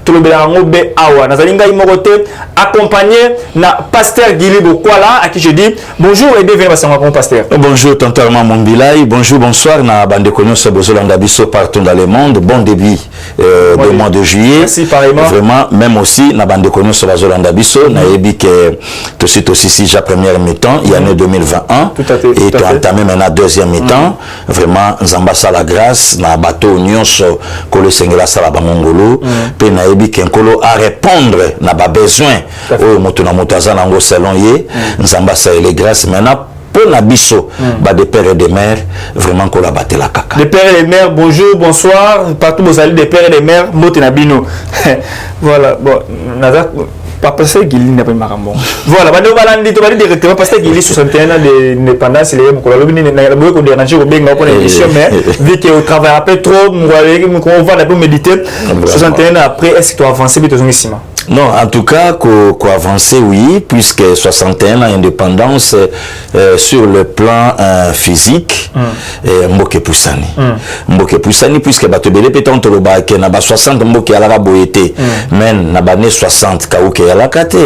tout le Bélangobe Awa. Nazalinga Imorote, accompagné na Pasteur Guili Bokwala, à qui je dis bonjour et bienvenue à mon pasteur. Bonjour, tonton Armand Mombilay. Bonjour, bonsoir, na bande connue sur Bozolanda Bisso partout dans le monde. Bon début du mois de juillet. Merci, pareillement. Vraiment, même aussi, na bande connue sur Bozolanda Bisso, na ebi que tout c'est aussi si j'ai première mi-temps, il y a année 2021. Tout à fait. Et tu as entamé maintenant deuxième mi-temps. Vraiment, Zamba la grâce, na bateau nyonso, que le Seigneur sala bamongolo. Pe na ebi kenkolo à répondre na ba besoin o motuna motaza nango selon ye nzamba sa les grâces maintenant pour na biso ba de pères et de mères vraiment ko la battre la kaka des pères et des mères bonjour bonsoir partout vous allez des pères et des mères motena bino voilà bon naza Papa c'est qu'il n'a pas eu marambon. Voilà, bah nous allons dire directement parce qu'il est 61 ans d'indépendance, il est beaucoup là, il n'a pas eu déranger au bien pour l'émission, mais vu qu'il travaille un peu trop, on va un peu méditer. 61 ans après, est-ce que tu as avancé mais tu as ici? Non, en tout cas, qu'on avance, oui, puisque 61 ans d'indépendance sur le plan physique, Mboke Poussani. Mboke Poussani, puisque Batobele Péton Toloba, qui n'a pas 60 Mboke à la boété, mais n'a pas 60 Kaouke à la kate.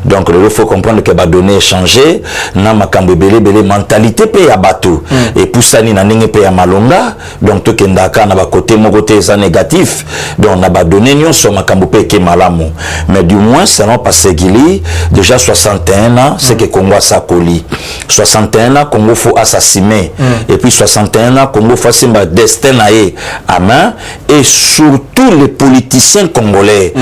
Donc, il faut comprendre que Badonné changé, n'a ma kambebele bele mentalité paye à bateau. Et Poussani n'a n'ingé paye à Malonga, donc tout Kendaka n'a pas côté mon côté ça négatif, donc n'a pas donné nyon sur ma kambopé qui est malamu. Mais du moins, c'est non parce qu'il déjà 61 ans, c'est que Congo a sa colis. 61 ans, Congo faut assassiner. Et puis 61 ans, Congo faut faire un destin à main. Et surtout les politiciens congolais,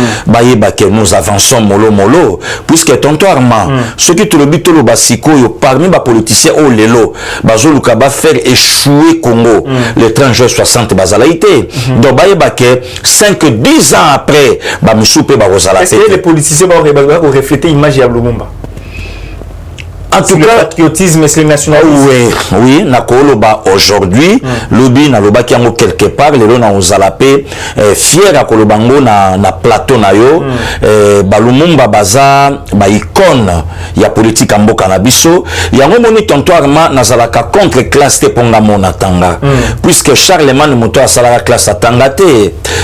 que nous avançons mollo, puisque tonton Armand, ce qui te le but le basiko, parmi les politiciens, oh lelo, bazoluka va faire échouer Congo, le 30 juin 60 bazalaïté. Donc, 5-10 ans après, Misoupe Barosala. Est-ce que les politiciens vont refléter l'image de Lumumba? En tout cas, patriotisme, c'est le nationalisme. Oui, Nakoloba aujourd'hui, Lobi Naloba qui a quelque part, les gens ont zalapé, fier à Kolobango na plateau na yo, Balumumba baza, ba icône, il y a politique en boka na biso, il y a un moment tontoirement nazalaka contre classe te ponga mona tanga, puisque Charlemagne moto a salaka classe à tangate,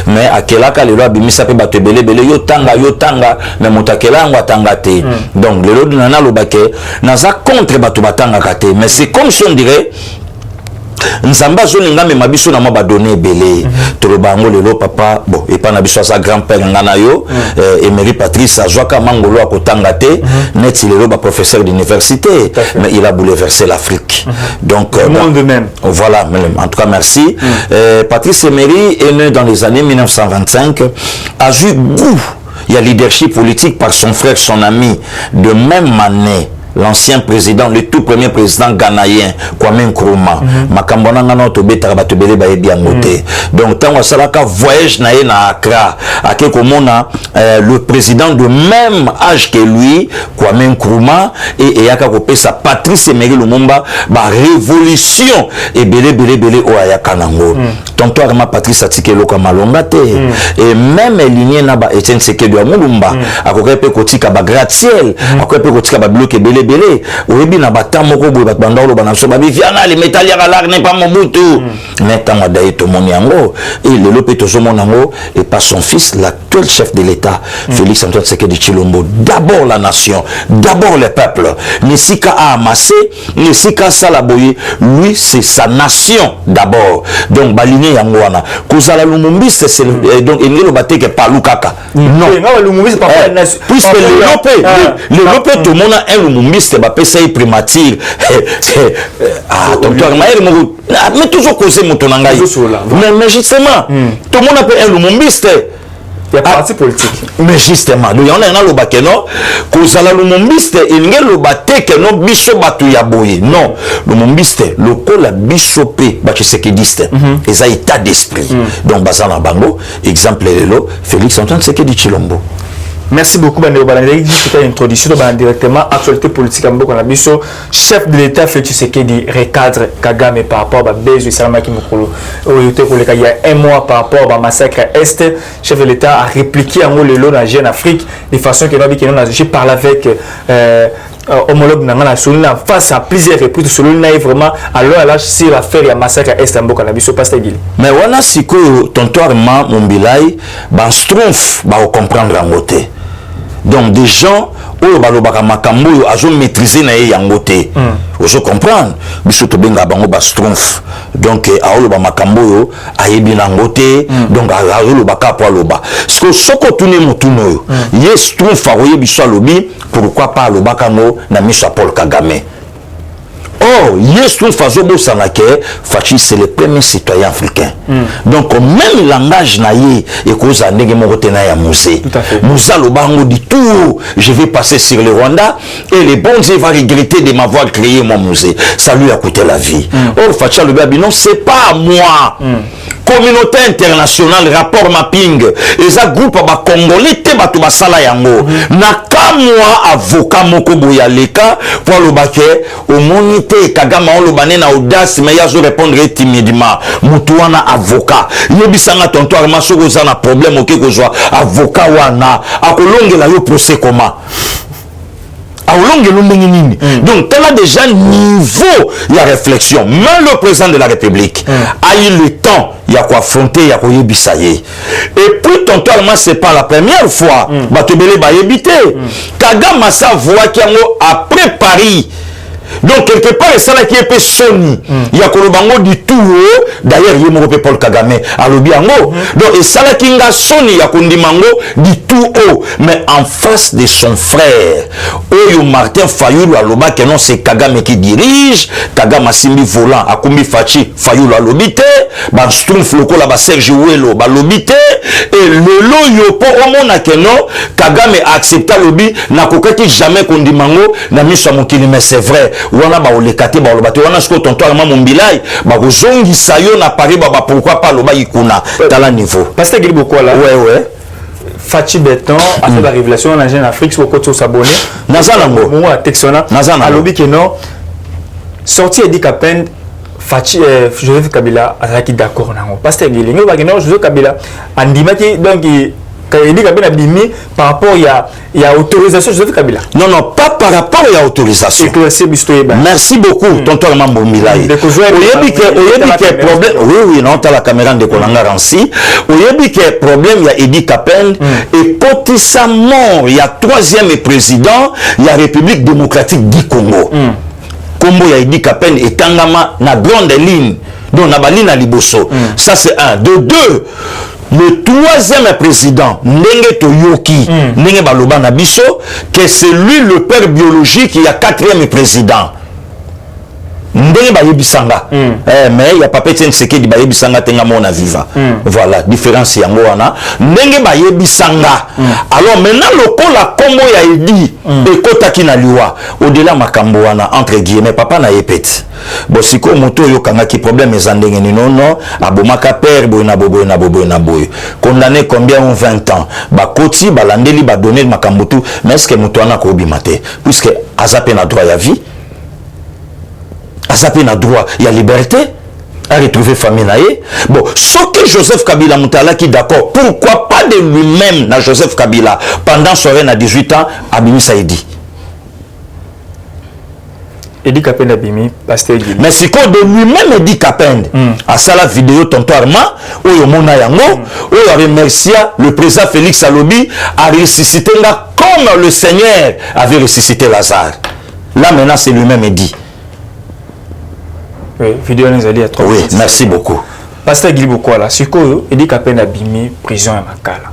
mais à kelaka le loi bimisa pe bato belé yo tanga, mais motakela ngwa tangate. Donc le loi nana lobake naza contre bato batanga kate, mais c'est comme si on dirait Nzamba zolinga me mabiso na ma donné belé tolobango lelo papa bon et pas na biso sa grand-père ngana yo Emery Patrice Azwaka Mangolo a kotanga te net lelo ba professeur d'université mais il a bouleversé l'Afrique donc le monde même voilà en tout cas merci Patrice Emery est né dans les années 1925 a eu goût il y a leadership politique par son frère son ami de même année l'ancien président, le tout premier président ghanéen, Kwame Nkrumah, Makambona ngana tobeta batobele ba bien moté. Donc tant que ça voyage na Accra, à quelque moment le président de même âge que lui, Kwame Nkrumah et yaka kopé sa Patrice Emery Lumumba, ba révolution et belé o ayaka nango. Tonto Arma Patrice Atikelo Kamalonga te et même ligné na ba Etienne Sekedi wa Mulumba, akokepe kotika ba gratte-ciel, akokepe kotika ba bloc belé oyebi na batamo ko boye batbanda lo bana so ba bifiana les métal ya lar n'est pas Mobutu mais tanga dai to moniango et le lope to so monango et par son fils l'actuel chef de l'État Félix Antoine Tshisekedi Tshilombo d'abord la nation d'abord le peuple Nesika a amassé Nesika salaboye lui c'est sa nation d'abord donc baligné yango wana kozala lumumbiste c'est donc engelo bateke palukaka non puisque le lope to mona un lumumbiste ba pesa primature tonton mais toujours causer motonanga mais justement tout le monde appelle un lumumbiste il y a parti politique mais justement donc on a un lobakeno kozala lumumbiste ingelo bateke no biso batu ya boye non lumumbiste lokola bisope ba Tshisekidiste et ça état d'esprit donc bazana bango exemple lelo Félix Antoine Tshisekedi Tshilombo. Merci beaucoup, Bandeo Balandé. C'était l'introduction directement actualité politique en Boko Nabiso, chef de l'État Félix Tshisekedi recadre Kagame par rapport à Bézou Salama Kimokolo. Il y a un mois par rapport au massacre Est, chef de l'État a répliqué en haut le lot dans Jeune Afrique, de façon que nous avons parlé avec homologue nangana solina face à plusieurs reprises solina vraiment alors à l'âge si l'affaire ya massacre à Istanbul cannabis pasteur Gili mais wana siko tontoirement mon bilai ba stromf ba comprendre en côté donc des gens oyo balobaka makambo oyo azo maîtriser na ye yango te ozo comprendre biso tobenga bango ba stromf donc aoloba makambo oyo ayebi nango te donc azoloba ka po aloba soko tune mutuno oyo ye stromf akoyebi so alobi pourquoi pas alobaka ngo na miso Paul Kagame. Oh, Yesu Fazobo Sanake, Fachi, c'est le premier citoyen africain. Donc, même langage naïe, et cause à Negemorotena ya musée. Moussa Lobango dit tout, je vais passer sur le Rwanda, et les bons Dieu va regretter de m'avoir créé mon musée. Ça lui a coûté la vie. Oh, Fachi, le babi, non, c'est pas à moi. Communauté internationale, rapport mapping, et ça groupe à Congolais, te batu basala yango. Naka moi, avocat moko boyaleka, pour le baquet, au monité, Kagama on le bané na audace, mais ya zo répondre timidement. Moutou wana avocat. Yebisanga tonto arma soko za na problème ok ko zo avocat wana. Akolonge la yo procès comment? Donc, tel a déjà niveau il y a réflexion. Même le président de la République a eu le temps il y a quoi affronter, il y a quoi yébisaye. Et puis, tontoirement, c'est pas la première fois. Batobele ba yébité. Kagame sa voix qui a après Paris. Donc, quelque part, ça là qui est Sony. Il y a Kolobango du tout. D'ailleurs, il y a Paul Kagame à l'Obiango. Donc, et ça là qui est Sony, il y a Kondimango du tout haut. Mais en face de son frère, Oyo Martin Fayoulou à l'Oba, que non, c'est Kagame qui dirige. Kagame a Simbi Volant, a Kumbi Fachi, Fayoulou à l'Obité. Ban Schtroumpf, le Kola, Serge Ouelo, à l'Obité. Et le lo yopo, au monde, que non, Kagame a accepté l'Obi, n'a qu'aucun jamais Kondimango, n'a mis sur mon kili, mais c'est vrai. Wana ba olekate ba olobate wana sko tonto arma mombilai ba kozongi sayo na Paris ba pourquoi pas loba ikuna dans la niveau parce que Gili beaucoup là ouais Fachi Beton a fait la révélation en jeune Afrique sur côté s'abonner nazanango mo a texona a lobi que non sorti Edi Kapend Fachi Joseph Kabila a qui d'accord nango parce que Gili ngo ba que non Joseph Kabila andimaki donc Edi Kapend a bimi par rapport il y a autorisation Joseph Kabila. Non, pas par rapport à l'autorisation. Merci beaucoup, tonton Mambo Milay. Oui, non, tu as la caméra de Kolanga Ransi. Il y a problème, il y a Edi Kapend. Et potentiellement, il y a troisième président, il y a République démocratique du Congo. Congo, il y a Edi Kapend et Tangama, na grande ligne. Donc, na baline à Liboso. Ça, c'est un. De deux. Le troisième président, Ndenge Toyoki, Ndenge Baloba Nabiso, que c'est lui le père biologique, il y a quatrième président. Ndenge Bayebisanga. Mais il n'y a pas peut-être ce qui dit Bayebisanga Tenga Mona Viva. Voilà, différence yango wana. Ndenge Bayebisanga. Alors maintenant, le col la combo ya dit, et Kotaki na liwa, au-delà makambo wana, entre guillemets, papa na yepet. Bon, si ko moto yo kanga ki problème ezandenge ni non, abomaka père, boyna boy. Condamné combien 20 ans. Ba koti, ba landeli, ba donner makambo tout, mais est-ce que moto wana ko bimate? Puisque Azape na droit ya vie. Azape na droit, il y a liberté à retrouver famille naïe. Bon, ce que Joseph Kabila Moutala qui d'accord, pourquoi pas de lui-même na Joseph Kabila pendant son règne à 18 ans, Abimi Saïdi. Edi Kapend Abimi, pasteur Gili. Mais c'est quoi de lui-même Edi Kapend à ça la vidéo tonto Arma, où il mona yango, où il remercie le président Félix Salobi a ressuscité là comme le Seigneur avait ressuscité Lazare. Là maintenant c'est lui-même Edi. Oui, vidéo nous a dit à toi. Oui, merci beaucoup. Pasteur Gili beaucoup là, c'est quoi Edi Kapend Abimi, prison à Makala.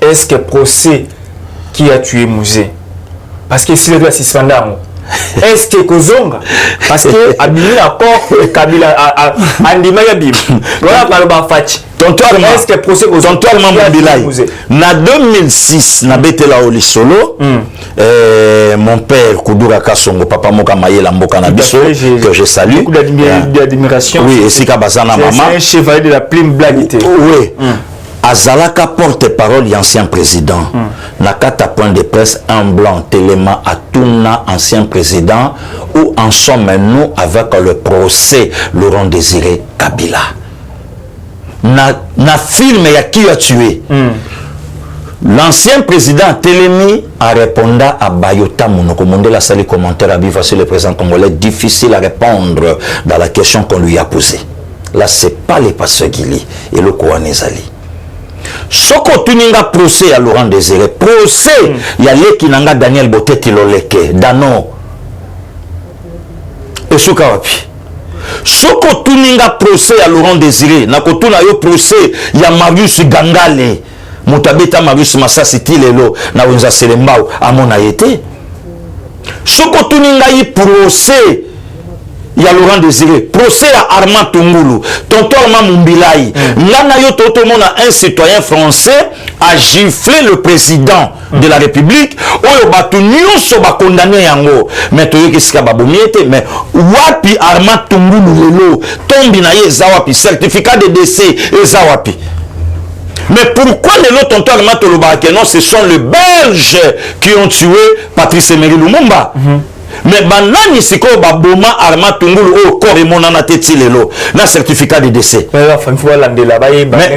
Est-ce que procès qui a tué Mouzé? Parce que si le doigt suspendant. Est-ce que Kozonga? Parce que Abimi encore Kabila Andima Yabim. Voilà par le Bafachi. Est-ce que procès Kozonga? Na 2006, na betela oli solo. Mon père Kudura Kasongo, papa Moka Mayela Mboka Nabiso, que je salue. Beaucoup d'admiration. Oui, et Sika Bazana Maman. C'est un chevalier de la plume blaguité. Oui. Azalaka porte-parole et ancien président. Nakata point de presse, un blanc, tellement à Touna, ancien président, où en sommes nous avec le procès Laurent Désiré Kabila. Na film, il y a qui a tué. L'ancien président Télémi a répondu à Bayota Monoko Mondela Sali commentaire à vivre sur le président congolais. Difficile à répondre dans la question qu'on lui a posée. Là, c'est pas les pasteurs Guili et le Kouanezali. Soko tuninga procès à Laurent Désiré. Procès, il y a les qui n'anga Daniel Boteti Loleke, Dano. Et Soukawapi. Soko tuninga procès à Laurent Désiré. Nakotuna yo procès, il y a Marius Gangale. Mutabeta Marius Massasi Tilelo. Na Wenza Selembao. À mon aïté. Soko tuninga yi procès. Il y a Laurent Désiré. Procès à Armand Tungulu. Tonton Armand Mumbilaï. Là, tout le monde a un citoyen français a giflé le président de la République. Oyo batu nyonso ba condamné yango. Mais toyo kesika babomiete. Mais wapi Armand Tungulu lelo. Tombi na ye zawapi. Certificat de décès et zawapi. Mais pourquoi les lots tonton Armand Tolobake? Non, ce sont les Belges qui ont tué Patrice Emery Lumumba. Mais banani siko baboma Armand Tungulu au corps et mon anateti lelo na certificat de décès. Mais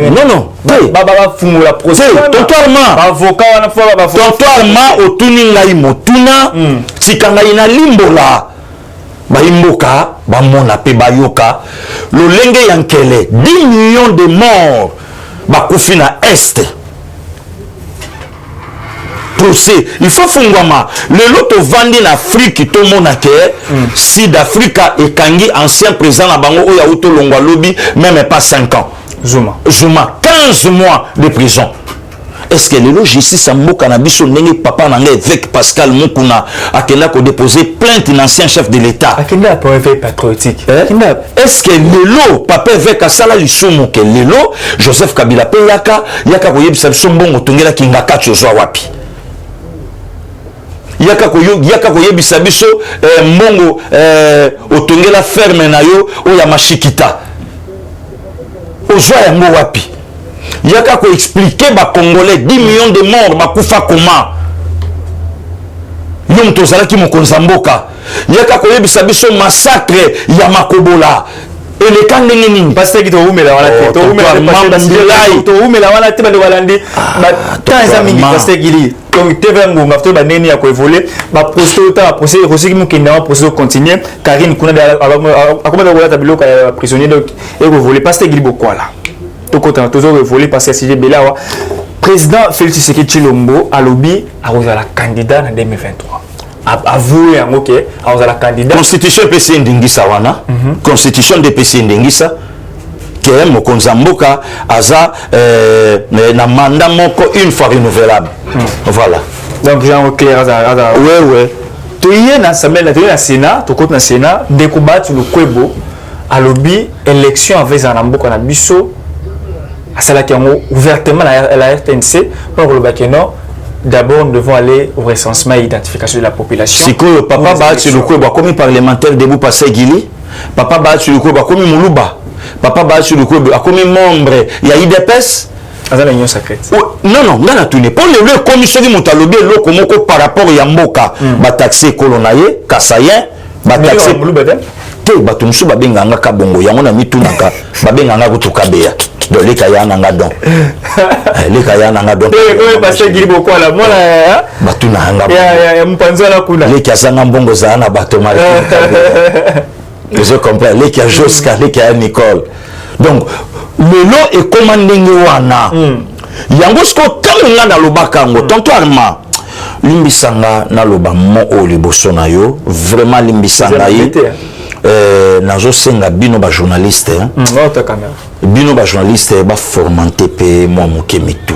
non non. Baba fungula procès. Tonton Armand. Avocat wana fois ba Tonton Armand otuni ngai motuna tikanga ina limbola. Ba imboka ba mona pe bayoka lolenge yankele 10 millions de morts ba kufina est. Procès. Il faut fungwama. Le lot vandi en Afrique, tout le monde a Sud Africa et Kangi, ancien président à Bango, ou Yaouto Longwa Lobby, même pas 5 ans. Zuma. 15 mois de prison. Est-ce que le lot ici, ça m'a cannabis au nègre papa n'a avec Pascal Mokuna, à quel a déposé plainte d'un ancien chef de l'État. À quel a pour effet patriotique. Est-ce que le lot, papa avec Asala Lissomo, que le lot, Joseph Kabila Peyaka, Yaka Koyeb Sabson Bongo Tungela Kingaka Choswa Wapi. Yaka koyebisa biso mbongo otongela ferme na yo oya mashikita ozwa yango wapi yaka ko expliquer ba congolais 10 millions de morts bakufa comment yo mtozala ki mokonza mboka yaka koyebisa biso massacre ya Makobola ele kandenge nini parce que to umela wala te to umela wala te ba walandi ba tanza mingi parce que gili donc TV ngonga to ba neni ya ko évoluer ba procès ta procès aussi qui mukenda procès continuer Karine kuna akoma ba wala biloko ya prisonnier donc et évoluer parce que gili bokwala to kota to évoluer parce que CG Belawa président Félix Tshisekedi Tshilombo a lobby a la candidat en 2023 avoué en OK à la candidat constitution PC Ndingisa wana constitution de PC Ndingisa que mokonza mboka aza na mandat moko une fois renouvelable voilà donc genre clair aza ouais to yé na assemblée na Sénat to côté na Sénat découvert le kwebo à lobby élection avec en mboka na biso asala ki ouvertement la RTNC pour le bakeno. D'abord, nous devons aller au recensement et identification de la population. Si que papa bat sur le coup, comme parlementaire debout passer Guili, papa bat sur le coup, comme Moulouba, papa bat sur le coup, comme membre, il y a IDPS. Dans l'union secrète. Non, dans la tournée. Pour le commission de Montalobé, le par rapport à Yamboka, taxé colonaye, Kassayen, taxé Moulouba. Te batumsu babenganga kabongo yango na mitunaka babenganga kutukabeya do leka yana ngadon leka yana ngadon eh parce que gili boko la mona batuna hanga ya mpanzo la kuna leka zanga mbongo za na bato mari je comprends leka Joska leka Nicole donc le lot est commandé wana yango sko tango na lobaka ngo tonto Armand limbisanga na loba mo o liboso na yo vraiment limbisanga yi nazo senga bino ba journaliste bino ba journaliste ba formanté pe moi moke mitu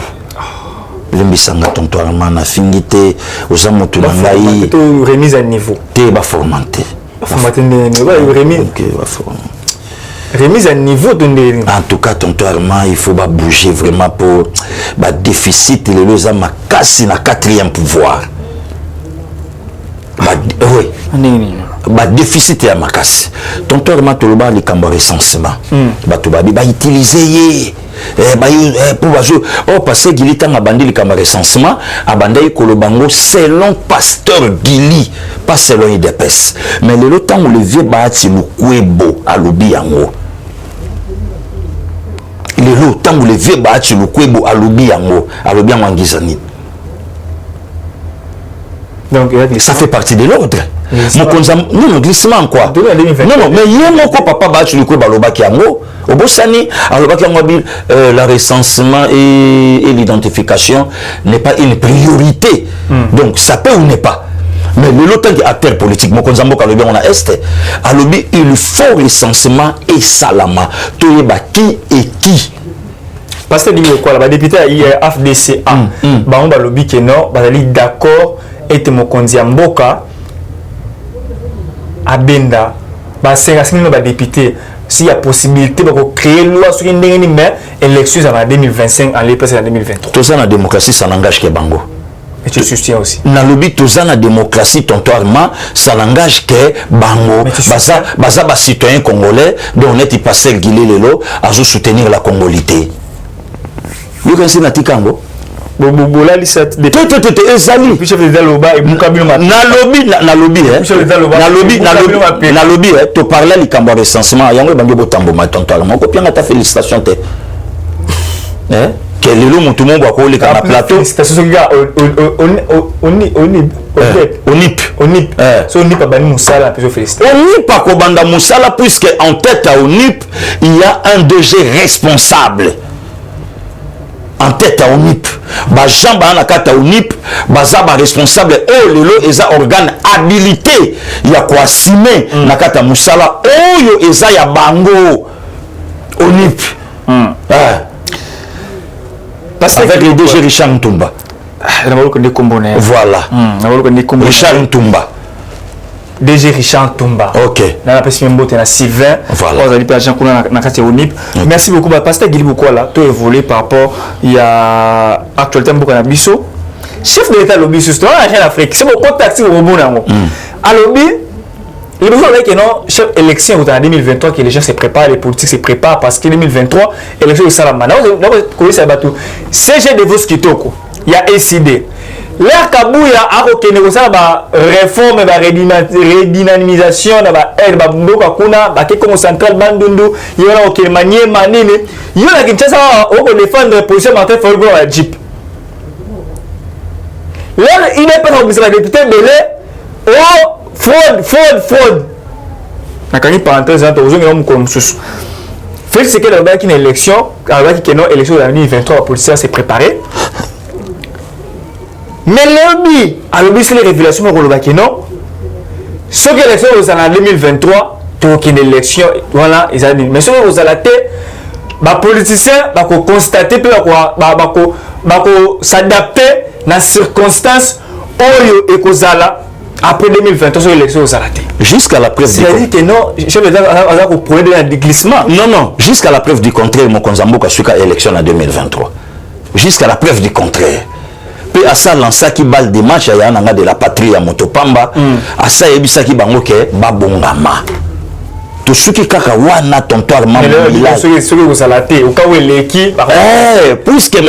limbisanga tonto Armand na fingité oza motu na ngai remise à niveau te ba formanté remise à niveau de en tout cas tonto Armand il faut ba bouger vraiment pour ba déficit le za makasi na 4e pouvoir oui ba déficit ya makasi tonton Armand toloba likambo recensement bato ba utiliser pour bajo parce que Guili tanga bandi likambo recensement abandai kolobango selon pasteur Guili pas selon IDPS mais le temps où le vieux baati lukwebo alobi yango lelo tango le vieux bachi lukwebo alobi yango ngizani. Donc ça fait partie de l'ordre. Non, glissement quoi. Non, mais il y a mon papa bachi lukwebo alobaki yango. Obosani alobaki yango la recensement et l'identification n'est pas une priorité. Donc ça peut ou n'est pas. Mais le lot de acteurs politiques, mon konzambo kalobi on a est, alobi il faut recensement et salama. Toyeba qui et qui. Parce que dit quoi là, député FDCA, bah on balobi que non, bah ali d'accord et mon konzamboka abenda, bah c'est rassemblé nos députés. S'il y a possibilité de créer une loi sur une élection en 2025 en l'époque en 2023. Tout ça la démocratie ça n'engage que bango. Et tu soutiens aussi. Dans le but tout ça la démocratie tontoirement ça n'engage que bango. Baza citoyen congolais dont on est passé le guilé lelo à soutenir la congolité. Vous connaissez na tikango? Bobola lisat de ezali puis chef de loba et mukabilo ma nalobi to parler likambo recensement yango bango botambo ma tontola moko pianga ta félicitation te que lelo mutu mongo akoleka na plateau félicitations gars onip so onip abani musala puis féliciter onip akobanda musala puisque en tête à onip il y a un DG responsable. En tête à ONIP, Jean Banakata ONIP, Baza responsable, oh lelo eza organe habilité, il y a quoi simé, Nakata Moussala, oh yo eza ya bango ONIP. Avec le DG Richard Ntumba. Voilà. Richard Ntumba. DG Richard Ntumba. Ok. Dans la personne mbote na Sylvain. Voilà. Merci beaucoup. Pasteur Guili Bukola, tout évolué par rapport il y a actualité beaucoup na biso. Chef de l'État lobby sur la chaîne Afrique. C'est mon contact au bon nango. À lobby, il faut que non chef élection en 2023 que les gens se préparent, les politiques se préparent parce que 2023 élection au Salamana. Donc comment ça va tout. CG de vos kitoko. Il y a ECD. L'air Kabouya a reconnu ça ba réforme ba redynamisation na ba aide ba mboka kuna ba comme central bandundu yona ok manier manene yona Kinshasa o ko défendre position Martin Fayulu ba Jeep là il est pas obligé de député belé oh fraude nakani parenthèse hein to zonga mu comme sous Félix c'est que la ba qui une élection avec que non élection de 2023 la police s'est préparée. Mais lobby, à lobby c'est les révélations pour le bac non. Ce que l'élection aux en 2023, tout une élection, voilà, ils ont dit. Mais ce que vous allez les politiciens, vont constater, vont s'adapter dans les circonstances où ils sont après 2023 sur l'élection aux allés. Jusqu'à la preuve du contraire. C'est-à-dire que non, je veux dire, vous prenez de glissement. Non, jusqu'à la preuve du contraire, mon Konzambo a élection en 2023. Jusqu'à la preuve du contraire. À ça lança qui balle des matchs à Yananga de la patrie à Motopamba à ça ebisa qui bango ke babongama tout ce qui kaka wana tontoir maman ce que vous allez au cas où l'équipe puisque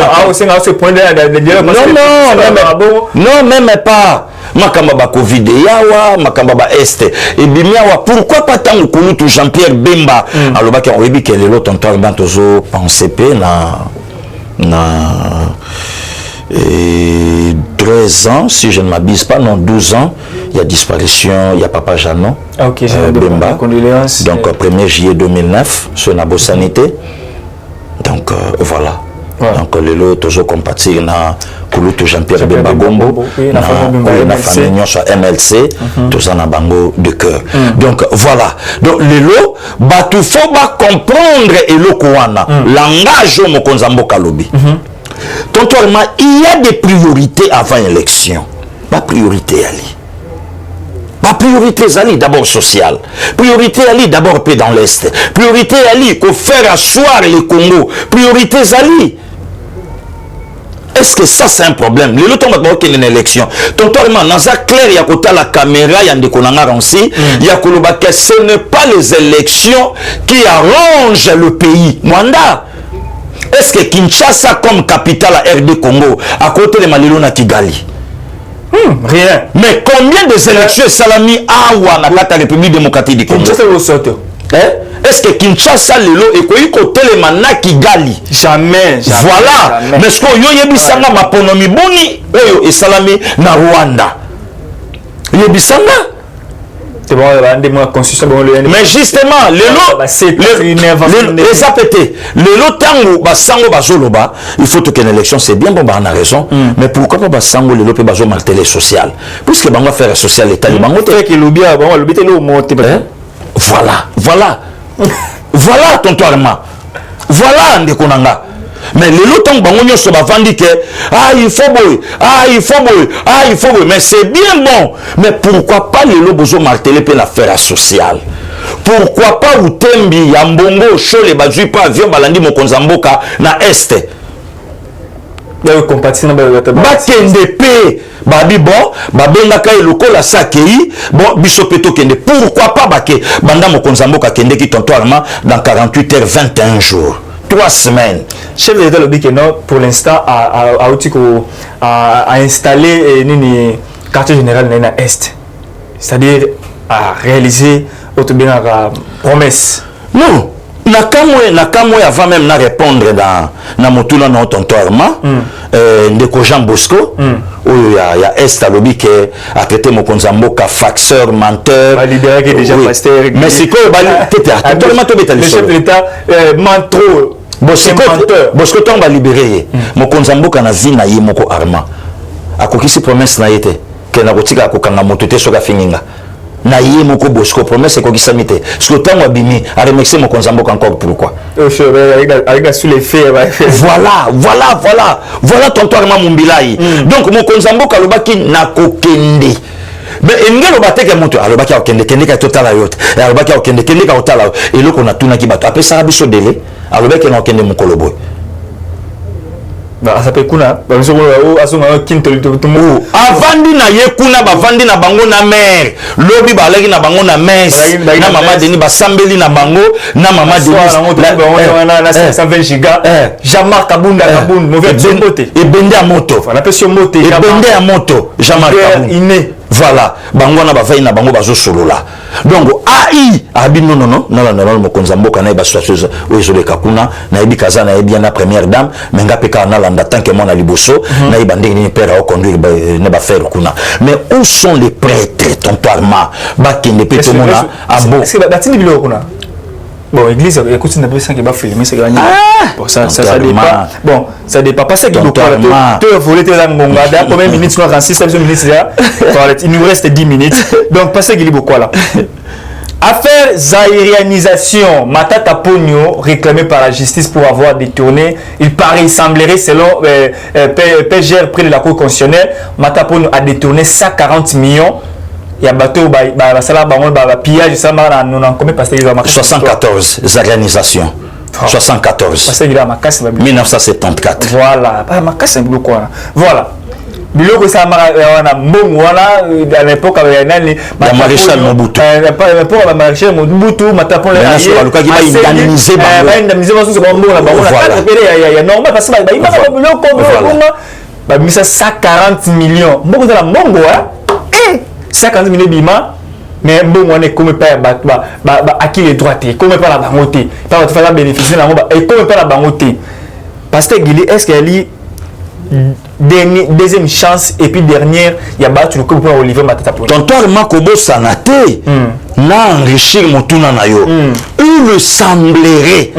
non même pas makamba ba covid yawa makamba ba este et bimiawa pourquoi pas tant que tout Jean-Pierre Bemba aloba ki oyebi ke lelo tontoir bantozo penser pe na et 13 ans, si je ne m'abuse pas, non, 12 ans, il y a disparition, il y a Papa Janon, Bemba, condoléances. Donc, 1er juillet 2009, sur Nabo Sanité. Donc, voilà. Donc, le lot, toujours compatir na Kouloutou Jean-Pierre Bemba Gombo, na famille sur MLC, tout ça na bango de cœur. Donc, voilà. Donc, le lot, il faut comprendre et le Kouana, langage au Mokonzambo Kalobi. Tontoirement, il y a des priorités avant l'élection. Pas priorité Ali. Pas priorité Ali d'abord sociale. Priorité Ali d'abord paix dans l'Est. Priorité Ali qu'on faire asseoir les Congo. Priorité Ali. Est-ce que ça c'est un problème? Le temps va qu'il y ait une élection. Tontoirement, dans ça clair, il y a côté la caméra, il y a des konangara aussi. Il y a que ce n'est pas les élections qui arrangent le pays. Mwanda. Est-ce que Kinshasa comme capitale à RD Congo, à côté de Malilo na Kigali? Rien. Mais combien de élections Salami Awa na la République démocratique du Congo? Kinshasa Est-ce que Kinshasa lelo ekoyi kotelema na Kigali? Jamais. Voilà. Mais ce que yo yebisanga mapono mibuni oyo esalami na Rwanda. Yebisanga. C'est bon, mais justement, les apétés, le tango basango bazoloba, il faut que une élection c'est bien bon, on a raison, mais pourquoi pas basango le lope bazo marteler social? Puisque bango faire social l'état, bango te que lobia, bango lobité le monte. Voilà tonton Arma. Voilà ndekonanga. Mais le lot tant bango nyonso bavandi que il faut boy, mais c'est bien bon, mais pourquoi pas le lot bozo marteler pe l'affaire sociale? Pourquoi pas utembi ya mbongo chole bazui pas avion balandi mokonzamboka na este bakende pe babi bon babengaka eloko la sakei bon biso peto kende pourquoi pas bake banda mokonzamboka kende ki tonton Arma dans 48 heures 21 jours 3 semaines. Chef de l'État le dit que non, pour l'instant, a installé le quartier général dans l'Est. C'est-à-dire à réaliser autre bien la promesse. Non, nakamwe avant même na répondre dans motula na tonton Arma, ndeko Jean Bosco, où il y a Est à lobby qui a traité mokonzamboka faxeur, menteur. Libéré qui est déjà pasteur. Mais c'est quoi le chef de l'État ment trop. Bosco ton va libérer mokonzamboka na vie na ye moko Arma akokisi promesse na yete ke na kotika akokanga moto te soka finginga na ye moko Bosco promesse kokisa mite ce que tango abimi a remercier mokonzamboka encore pourquoi avec sous les faits voilà tonton Arma Mumbilai donc mokonzamboka lobaki na kokende. Mais engelo bateke moto alobaki akende kende ka totala yote alobaki akende kende ka totala eloko na tuna ki bato apesa biso délai alobaki na okende mokolo boy ba ça peut kuna ba biso asonga kinto avandi na ye kuna bavandi na bango na mer lobi balaki na bango na messe na mama Denis basambeli na bango na mama Denis na 520 giga Jean-Marc Kabunda mauvais moto et bende à moto on appelle sur moto et bende à moto Jean-Marc Kabunda voilà bango na bavai na bango bazo solola donc ai abi non mokonzamboka na ba situation oezoleka kuna na ebi kaza na ebi na première dame mais ngapeka na landa tant que mon aliboso na ibandé ni père au conduire ne ba faire kuna mais où sont les prêtres tonton Arma bakende peto mona abo est-ce que batini bilo kuna bon église écoute n'a pas ça qui va filmer c'est gagné bon ça dépend bon ça dépend pas ça qui doit te voler te la ngonga da combien minutes nous 36 minutes là il nous reste 10 minutes donc pas ça qui beaucoup là affaire zaïrianisation Matata Pogno réclamé par la justice pour avoir détourné il semblerait selon PGR près de la cour constitutionnelle Matata Pogno a détourné 140 millions. Il y a bateau pillage ça m'a combien parce qu'il 74 organisations 74 parce qu'il a ma casse 1974 voilà pas ma casse un quoi voilà biloko ça m'a na mbongo wana à l'époque avec la maréchal Mobutu pour la maréchal Mobutu Matapon la indemniser il y a normal parce que il m'a biloko ba 140 millions mbongo de la mbongo 50 millions bima mais bon on est comme pas à qui les droits comme pas la banque pas tu faire bénéficier et comme pas la banque parce que Guili est-ce qu'il y a deuxième chance et puis dernière il y a battu le coup pour Olivier Matata Pogno tonton Arma Kobo Sanate na enrichir motuna na yo il semblerait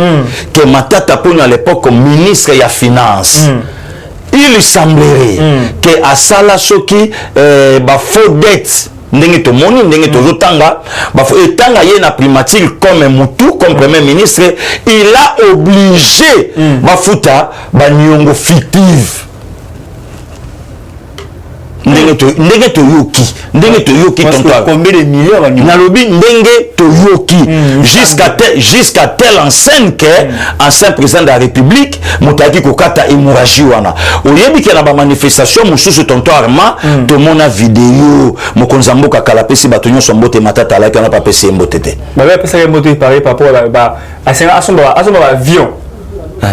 que Matata Pogno à l'époque comme ministre ya finance il semblerait que asala soki ba faux dette ndenge to moni ndenge to zotanga ba etanga ye na primature comme mutu comme premier ministre il a obligé ba futa ba nyongo fictive ndenge to yoki tonton combien de millions na lobi ndenge to yoki jusqu'à telle enseigne que ancien président de la République mutaki kokata hémorragie wana oyebi ke na ba manifestation mususu tonton Arma to mona vidéo mokonzamboka kala pesi bato nyonso mbote Matata la kana pa pesi mbote te ba pesa mbote paré par rapport ba asomba avion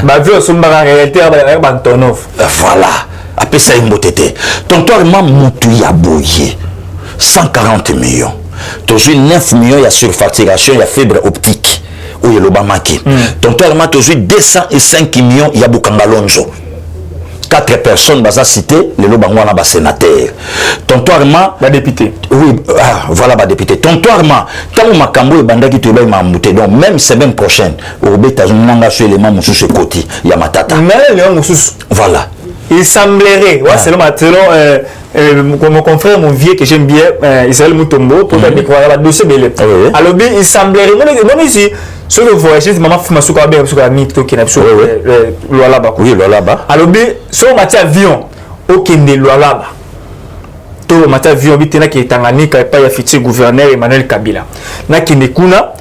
ba avion somba réalité ba Antonov voilà apesa mbote te tonton Arma mutu ya boye 140 millions toujours 9 millions, il y a surfacturation, il y a fibre optique. Où il y a l'Obamaki. Tonton Armand, toujours 205 millions, il y a Boukangalonjo. 4 personnes, baza cité, les Lobangwana, bas sénateur. Tonton Armand, la députée. Oui, voilà, bah député. Tonton Armand, tant que Makambo et Bandaki tu vas m'embouter, donc même semaine prochaine, au Béta, je n'en sur les membres sous ce côté, il y a Matata. Mais les membres sous. Voilà. Il semblerait, ouais, selon mon confrère, mon vieux que j'aime bien, Israël Moutombo, pour faire découvrir la dossier belé. Alors, il semblerait, moi ici, ce que vous voyez, maman fuma souka bien, souka mito qui n'a pas là-bas. Oui, là-bas. Alors, sur matière avion, aucun de là-bas. Tout le matière avion, il y a qui est Tanganyika, pas y futur gouverneur Emmanuel Kabila. Na qui ne kuna,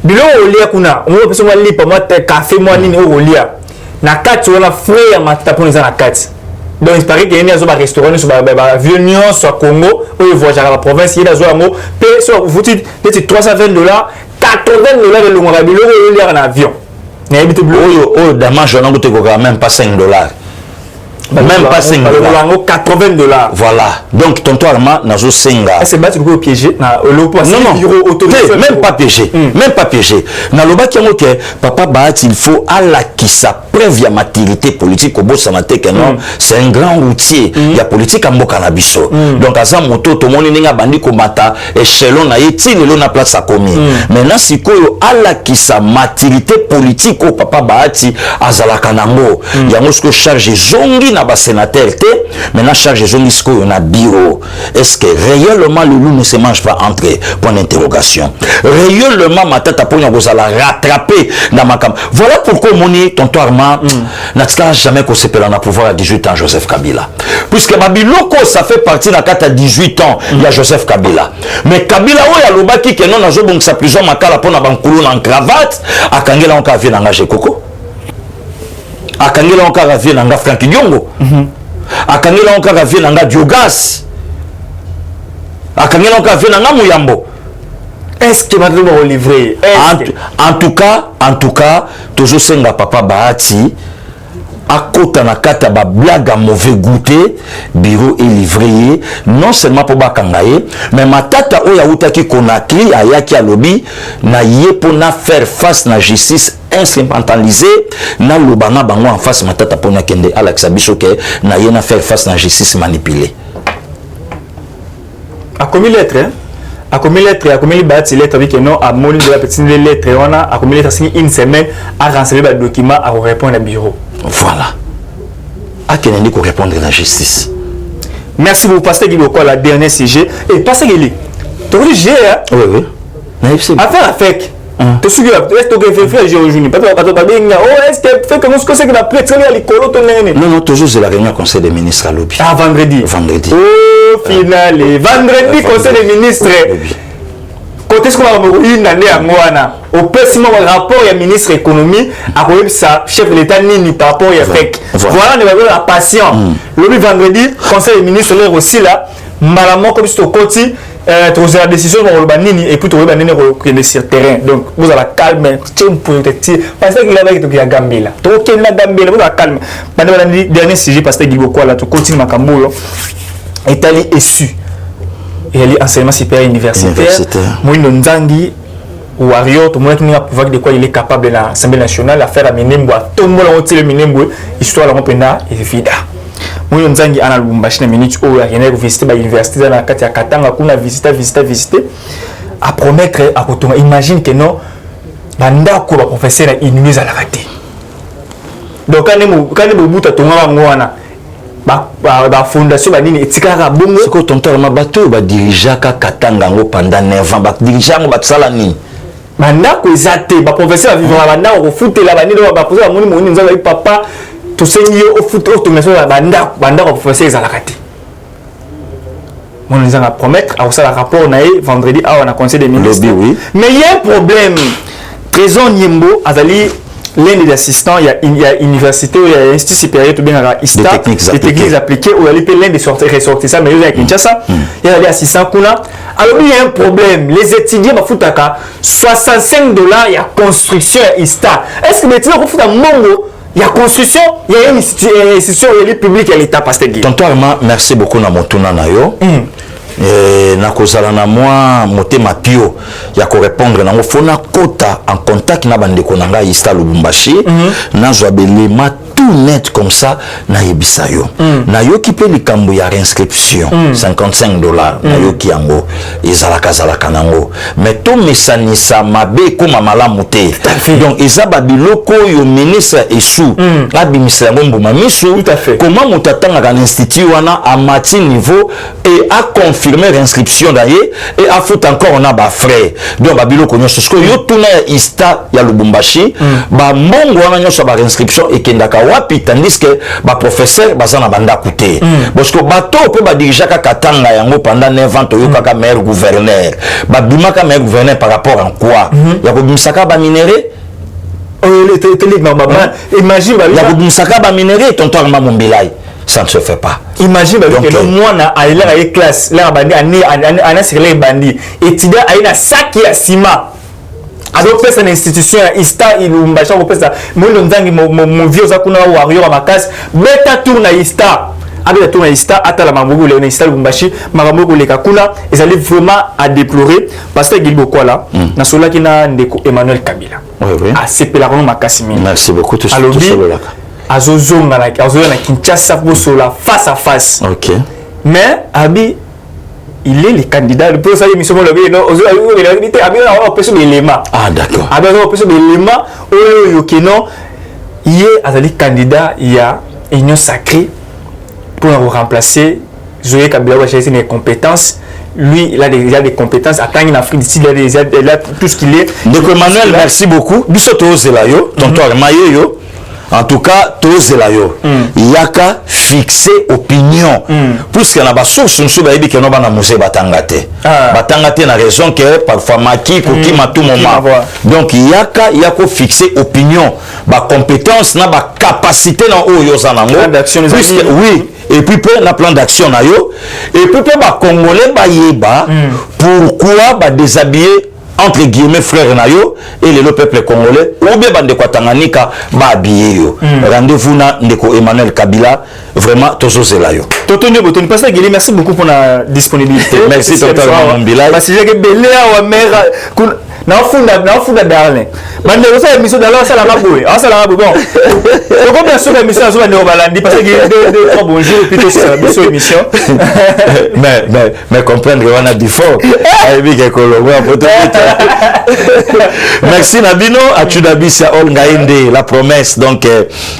bilo olia kuna, on va passer moi lipa moi café moi nini olia. Na kati on a frère matata pour les na kati. Donc il paraît qu'il y a un restaurant sur Vieux sur Congo où il voyage à la province, il y a des amours, paye sur vous dites $320, $80 de l'ongabilo il y a un avion. Il y a un bleu. Oh, demain je n'en goûte même pas $5. Même pas $5. $80. Voilà. Donc, tonton Armand, nazo senga. Est-ce que tu piégé? Non, même pas piégé. Même pas piégé. Dans le bas qui que papa Bahati, il faut à la qui sa preuve ya maturité politique au bout sanate que non, c'est un grand routier. Il y a politique en Bokanabiso. Donc, à ça, moto, tout le monde n'a bandi komata, échelon na yeti, le na place à commis. Maintenant, si koyo à la qui sa maturité politique au papa Bahati, azala kanango, il y a ce que charge zongi na ba sénateur té, maintenant charge zongi ce qu'on a bureau. Est-ce que réellement le loup ne se mange pas entre point d'interrogation? Réellement ma tête pour nous la rattraper dans ma cam. Voilà pourquoi mon tonton Armand n'a jamais qu'on s'appelle en a pouvoir à 18 ans Joseph Kabila. Puisque Mabiloko ça fait partie de la carte à 18 ans, il y a Joseph Kabila. Mais Kabila où il y a l'obaki que non na zo bon sa prison makala pour na bankoulou en cravate, à Kangela on ka vient engagé Coco. À Kangela on ka vient engagé Frankie Diongo. À Kangela on ka vient engagé Diogas. À Kangela on ka vient engagé Mouyambo. Est-ce que maintenant on va livrer? En tout cas, toujours senga papa Bahati. À côté na kata ba blague à mauvais goûter, bureau est livré non seulement pour bakangaye, mais matata oya utaki konakli ayaki alobi na yepo na faire face na justice instrumentalisée na lobanga bango en face matata pona kende Alex Abisoke na yena faire face na justice manipulée. A combien de lettres? A combien de lettres? A combien de lettres? Lettres avec non à mon de la petite lettre on a à combien de lettres une semaine à renseigner le document à répondre au bureau. Voilà. À quel niveau répondre à la justice? Merci beaucoup, Pasteur Guy Boko, la dernière sujet. Et Pasteur Guy, tu as dit j'ai. Oui. Affaire à FEC. Tu sais que est-ce que tu fais aujourd'hui? Est-ce que fait comment c'est que la prête à l'école? Non, toujours c'est la réunion conseil des ministres à l'OBI. Ah, vendredi. Oh, final. Vendredi, conseil des ministres. Côté ce qu'on va me une année à Moana. Au pèsement rapport il y a ministre économie à sa chef de l'État ni par rapport à FEC. Voilà la patient. Le vendredi, conseil des ministres là aussi là, malamment comme c'est au côté, tu as la décision dans le banini et puis tu as le sur terrain. Donc vous avez la calme, tiens pour te parce qu'il avait été à Gambela. Tu as la Gambela, vous avez calme. Pendant le dernier sujet parce que Guibo quoi là, tu continues ma cambo. Italie est su. Et elle est enseignement supérieur universitaire. Moi, Nzangi, Wario, tout le monde a pouvoir de quoi il est capable dans l'Assemblée nationale à faire à Minembo, tout le monde a ôté le Minembo, histoire de l'Ompena et vida. Moi, Nzangi, a une minute où il y a visité l'université dans la Katia Katanga, qu'on a visité, à promettre à retourner. Imagine que non, Bandako va professeur a inhumé à la raté. Donc, quand il y a un bout à ton la fondation banini etikara bongo ce que tonton mabato ba dirigeant ka Katanga ngo pendant 9 ans ba dirigeant ngo batsala ni manda ko ezate ba professeur vivre la banda ko futela banini ba poser moni moni nzanga papa to sengi au foot au tomeso la banda ko professeur ezalaka te moni nzanga promettre à ça la rapport na vendredi à on a conseil des ministres oui. Mais il y a un problème Trésor Nyembo azali l'un des assistants, il y a université, il y a institut supérieur, tout bien à ISTA, les techniques appliquées, où il y a l'un des ressortissants, mais il y a Kinshasa, il y a des assistants qu'on a. Alors il y a un problème, les étudiants, $65, il y a construction à ISTA. Est-ce que maintenant, il y a construction, il y a une institution publique à l'État, Pasteur Guy. Tonton Armand, merci beaucoup dans mon tournant. nakozala na moi motema pio ya ko répondre nango fona kota en contact na bandeko na ngai Ista Lubumbashi nazwa belema tout net comme ça na yebisa yo na yo ki pe likambo ya réinscription $55 na yo ki yango ezalaka nango mais to mesanisa mabe koma malamu te donc eza babiloko yo ministre esu abimisa yango mbuma misu comment motatanga ka institut wana a mati niveau et a confirmer l'inscription d'ailleurs et a foutu encore on a ba frais donc babiloko nyonso sko yo tuna ya Ista ya Lubumbashi ba mbongo wana nyonso ba réinscription ekendaka wapi tandis que ba professeur bazana banda coûter parce que bato pe ba diriger ka katanga yango pendant 9 ans to yo kaka maire gouverneur ba bimaka maire gouverneur par rapport en quoi ya ko bimisaka ba minéré imagine ba ya ko bimisaka ba minéré tonton ma mombilai ça ne se fait pas. Imagine que moi à la classe là bandi ana sirle bandi étudiant a une sac ya ciment alors pesa na institution ya Ista Lubumbashi ko pesa mondo nzangi mo vieux za kuna warrior makas beta tour na Ista abeta tour na Ista ata la mambo le na Ista Lubumbashi makambo le kakuna ezali vraiment à déplorer parce que Gilbo quoi là na sola kina ndeko Emmanuel Kabila oui a sepela kono makasi mingi merci beaucoup tout solo là azozonga na Kinshasa pour sola face à face OK mais abi il est le candidat le plus ça émission le non ah d'accord abi on peut l'élément oyo kino il est azali candidat il y a union sacrée pour remplacer Zoé Kabila wa chercher des compétences lui il a des compétences attendre en Afrique d'ici il a tout ce qu'il est donc Emmanuel merci beaucoup bisoto zelayo tonton Mayo en tout cas tozelayo yaka fixer opinion puisque na ba source nso ba yebi que no bana musée batangate na raison que parfois maki koki matu moment donc yako fixer opinion ba compétence na ba capacité na oyo zanango puisque oui et puis pour la plan d'action na yo et puis pour ba congolais ba yeba pourquoi ba déshabiller entre guillemets frères nayo et le peuple congolais ou bien bande kwa Tanganyika ba habillé yo rendez-vous na ndeko Emmanuel Kabila vraiment tozozela yo Totonio Botoni Pasteur Guili merci beaucoup pour la disponibilité merci tonton Mbila parce que belé wa mère na funda darling bande ko sa émission d'alors ça la maboue bon donc bien sûr l'émission ça va nous balandi parce que de bonjour et puis tout ça mission émission mais comprendre on a before aibi ke kolongo poto merci Nabino atudabisa all ngainde la promesse donc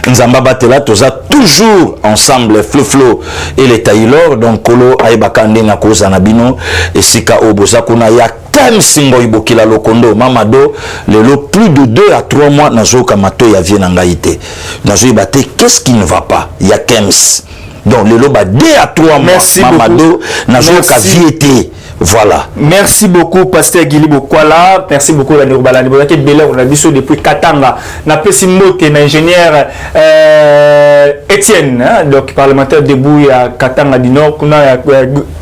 nzamba batela toza toujours ensemble Flo et les Taylor donc kolo aibakande na koza Nabino esika oboza kuna ya Time singo ibokila lokondo mamado lelo plus de 2 à 3 mois nazoka mato ya vie nangaite nazo ibate qu'est-ce qui ne va pas ya Kems donc lelo ba 2 à 3 mois mamado nazoka vie voilà merci beaucoup Pasteur Guili Bokwala merci beaucoup la Nurbalani bonaki belé on a biso depuis Katanga na pesimbote na ingénieur Étienne donc parlementaire debout à Katanga du Nord kuna ya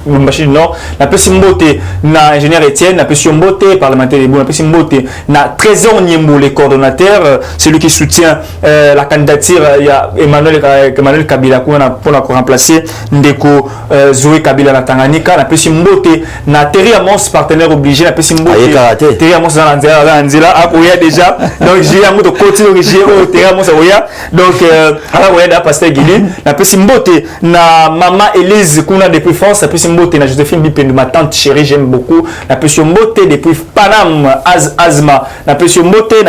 Lubumbashi du Nord na pesimbote na ingénieur Étienne na pesimbote parlementaire debout na pesimbote na Trésor Niembo le coordonnateur celui qui soutient la candidature ya Emmanuel Kabila pour remplacer ndeko Zoé Kabila na Tanganyika na pesimbote na Terry Amos partenaire obligé na pesimbote Terry Amos dans l'anzela akoya déjà donc j'ai un mot de côté donc j'ai Terry Amos akoya donc ala oya da Pasteur Guili na pesimbote na maman Elise kuna depuis France na pesimbote na Joséphine Bipendu ma tante chérie j'aime beaucoup na pesimbote depuis Panam Azma na pesimbote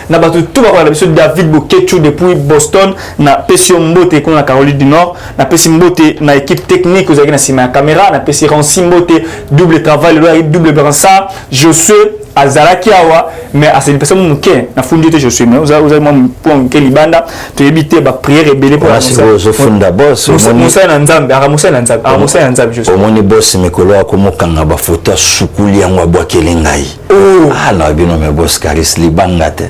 na batu tout ba na David Bokechu depuis Boston na pesimbote kuna na Caroline du Nord na pesimbote na équipe technique aux na sima caméra na pesimbote double travail le double brassard je suis azalaki awa mais à cette personne muke na fundi te je suis mais vous avez mon point que libanda to éviter ba prière rebelle pour je funda boss Musa na nzambe Musa na nzambe je suis omoni boss mikolo akomokanga ba photo sukuli yango abwakele ngai na bino me boss Karis libanga te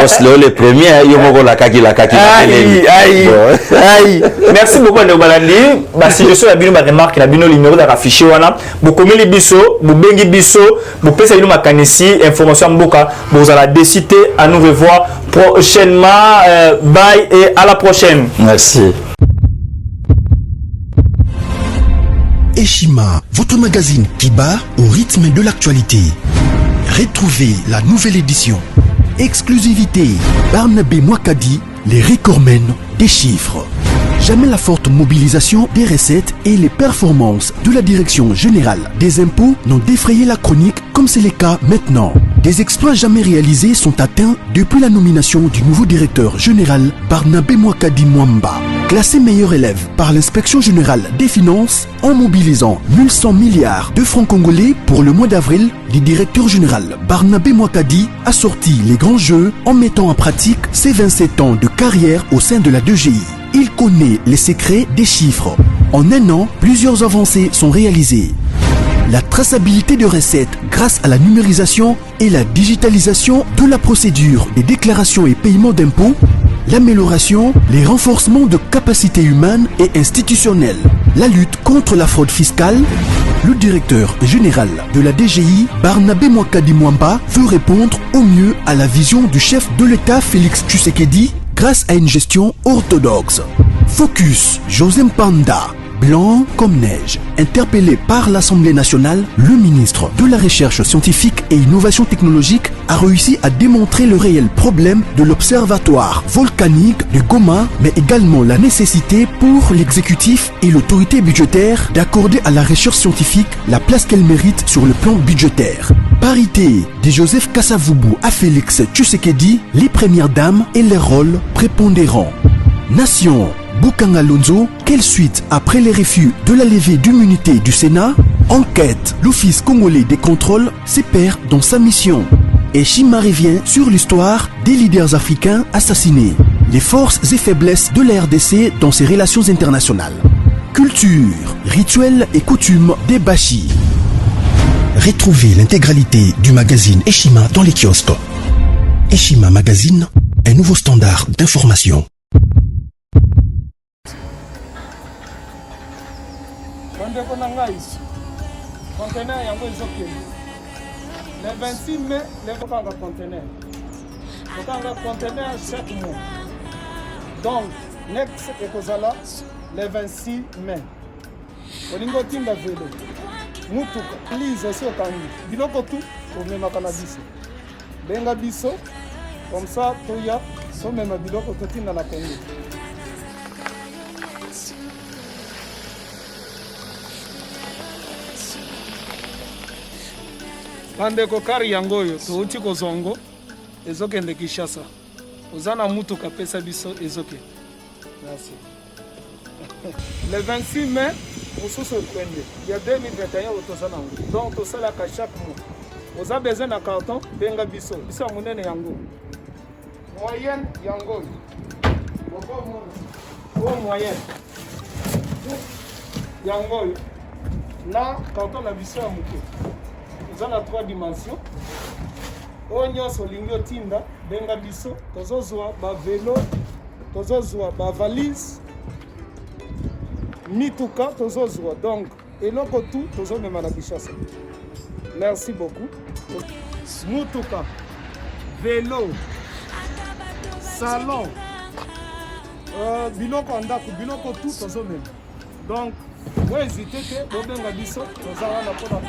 boss le premier yo moko la kaki merci beaucoup de balandi si je suis la bino ba remarque la bino numéro d'affiché wana bokomeli biso bobengi biso bopesa bino makanisi information mboka bozala décider à nous revoir prochainement bye et à la prochaine merci. Eshima, votre magazine qui bat au rythme de l'actualité. Retrouvez la nouvelle édition. Exclusivité, Barnabé Mwakadi, les recordmen des chiffres. Jamais la forte mobilisation des recettes et les performances de la Direction générale des impôts n'ont défrayé la chronique comme c'est le cas maintenant. Des exploits jamais réalisés sont atteints depuis la nomination du nouveau directeur général Barnabé Mwakadi Mwamba. Classé meilleur élève par l'inspection générale des finances en mobilisant 1100 milliards de francs congolais pour le mois d'avril, le directeur général Barnabé Mwakadi a sorti les grands jeux en mettant en pratique ses 27 ans de carrière au sein de la DGI. Il connaît les secrets des chiffres. En un an, plusieurs avancées sont réalisées. La traçabilité de recettes grâce à la numérisation et la digitalisation de la procédure des déclarations et paiements d'impôts, l'amélioration, les renforcements de capacités humaines et institutionnelles, la lutte contre la fraude fiscale. Le directeur général de la DGI, Barnabé Mwakadi Mwamba, veut répondre au mieux à la vision du chef de l'État Félix Tshisekedi grâce à une gestion orthodoxe. Focus, José Mpanda, blanc comme neige. Interpellé par l'Assemblée nationale, le ministre de la Recherche scientifique et innovation technologique a réussi à démontrer le réel problème de l'observatoire volcanique de Goma, mais également la nécessité pour l'exécutif et l'autorité budgétaire d'accorder à la recherche scientifique la place qu'elle mérite sur le plan budgétaire. Parité de Joseph Kasavubu à Félix Tshisekedi, les premières dames et leurs rôles prépondérants. Nation, Bukanga Lonzo, quelle suite après les refus de la levée d'immunité du Sénat? Enquête, l'Office congolais des contrôles se perd dans sa mission. Eshima revient sur l'histoire des leaders africains assassinés, les forces et faiblesses de la RDC dans ses relations internationales. Culture, rituels et coutumes des Bashi. Retrouvez l'intégralité du magazine Eshima dans les kiosques. Eshima Magazine, un nouveau standard d'information. Conteneur yango ezokende le 26 mai lekokanga conteneur chaque mois, donc next ekozala le 26 mai. Olingo tinda velo mutuka lise esi okangi biloko tu omemaka na biso, benga biso comme ça toya somema biloko totinda na Kongo. Bandeko kari yango oyo touti kozongo ezokende Kinshasa. Oza na mutuka pesa biso ezoke. Merci. Le 26 mai, mosusu ekwende ya 2021 otoza nango. Donc tosalaka chaque mois. Oza besoin na carton benga biso. Biso ya monene yango. Moyenne yango. Bon moyenne. Yango na carton na biso ya muke. Nous avons 3 dimensions. Oignon solingo tinda benga biso tozozwa ba vélo, tozozwa ba valise, mituka tozozwa. Donc eloko tout tozomema na Kinshasa. Merci beaucoup. Mutuka, vélo, salon, biloko andako, biloko tout tozomema. Donc vous hésitez que bobenga biso tozala na pona